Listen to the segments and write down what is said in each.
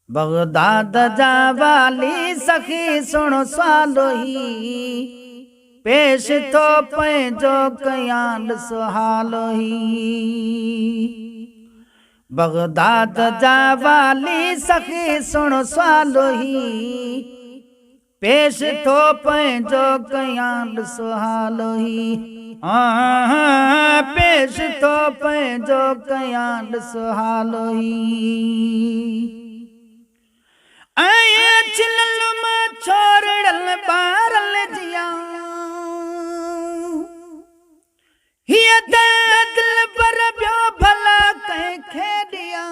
Baghdad जा वाली सखी सुन स्वालोही, पेश तो पंहिंजो कयाल सुहालोही। बगदाद जा वाली सखी सुन स्वालोही, पेश तो पंहिंजो कयाल सुहालोही। पेश तो पंहिंजो कयाल सुहालोही। चिलल मां छोड़ल बारल जिया, हिय दिल पर बियो भला कंहिंखे ॾिया।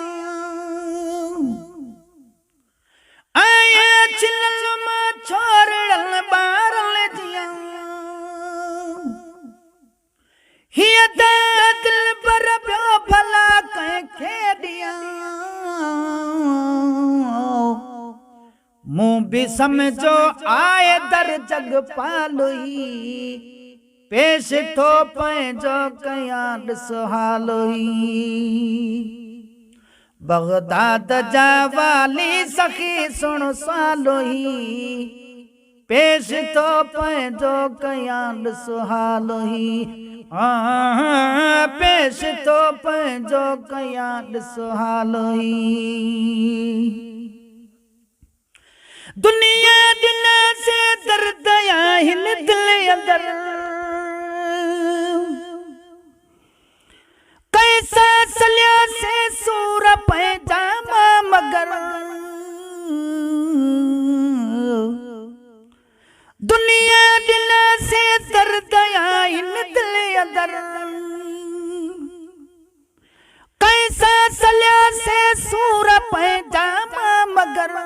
चिलल मां छोड़ल बारल जिया, हिय दिल पर बियो भला कंहिंखे ॾिया। मुँह भी समझो आए दर जग पालोही, पेश तो पंहिंजो कयाल सुहालोही। बगदाद जा वाली सखी सुन स्वालोही, पेश तो पंहिंजो कयाल सुहालोही। पेश तो पंहिंजो कयाल सुहालोही। दुनिया दुनिया से दर्द आहिन दिल अंदर, कैसा सलिया से सूर पैजामा मगर। दुनिया दुनिया से दर्द आहिन दिल अंदर, कैसा सलिया से सूर पैजामा मगर।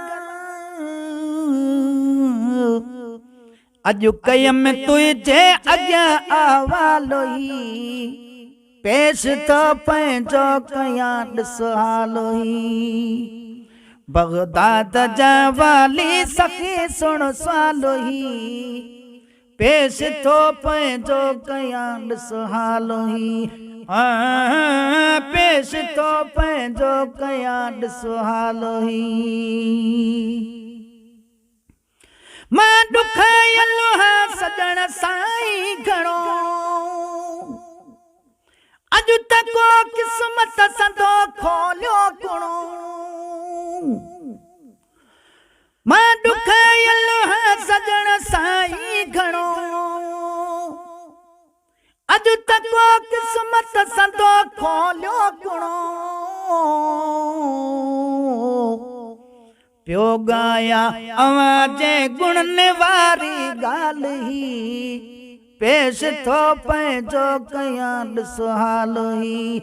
अजु कयम तुझे अॻियां आवालोही, पेश तो पंहिंजो कयाल सुहालोही। बगदाद जा वाली सखी सुन स्वालोही, पेश तो पंहिंजो कयाल सुहालोही। पेश तो पंहिंजो कयाल सुहालोही। मां ॾुखायल सजण साईं घणो, अॼु तक किस्मत संदो खोलियो कुणो। मां ॾुखायल सजण साईं घणो, अॼु तक किस्मत संदो खोलियो कुणो। पियो गाया अवाजे गुणन वारी ॻाल्हि, पेश तो पंहिंजो कयाल सुहालोही।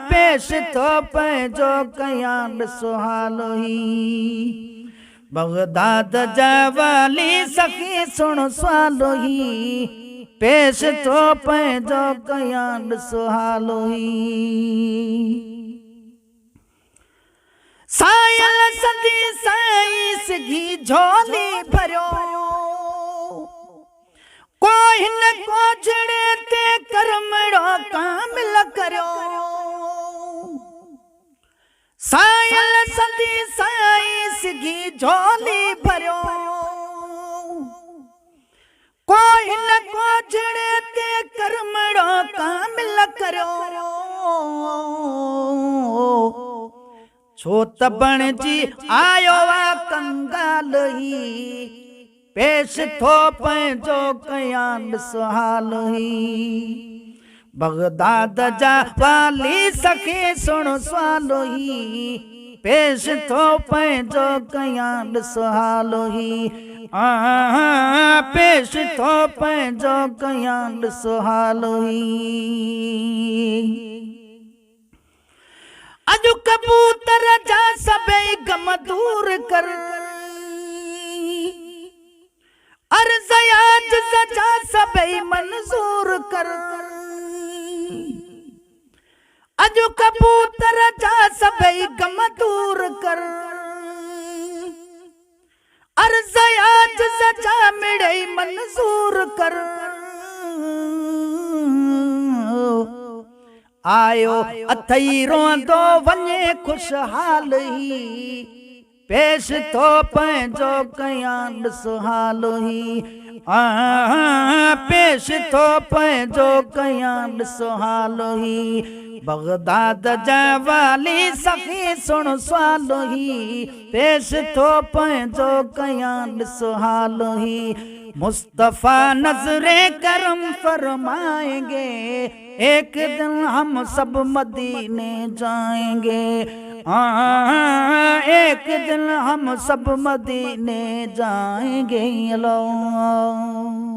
पेश तो पंहिंजो कयाल सुहालोही। बगदाद जा वाली सखी सुन स्वालोही, पेश तो पंहिंजो कयाल सुहालोही। सायल सदी साईं सिगी झोली भरियो, कोई न को जड़े ते करमड़ो कामिल करियो। सायल सदी साईं सिगी झोली भरियो, कोई न को जड़े ते करमड़ो कामिल करियो। छो त बणजी आयो वा कंगालही, पेश थो पंहिंजो कयाल सुहालोही। बगदाद जा वाली सखी सुन स्वालोही, पेश थो पंहिंजो कयाल सुहालोही। पेश थो पंहिंजो कयाल सुहालोही। अजु कबूतर जा सभई गम दूर कर, अर्ज़ याज जा सभई मंजूर कर। अजु कबूतर जा सभई गम दूर कर, अर्ज़ याज जा मिड़ई मंजूर कर। आयो अथई रोंदो वञे खुशहाल ही पेश तो पंहिंजो कयां ॾिसो हाल ही पेश तो पंहिंजो कयां ॾिसो हाल ही बगदाद जा वाली सखी सुन सवाल ही पेश तो पंहिंजो कयां ॾिसो हाल ही मुस्तफा नजरे करम फरमाएंगे एक दिन हम सब मदीने जाएंगे एक दिन हम सब मदीने जाएंगे अल्लाह।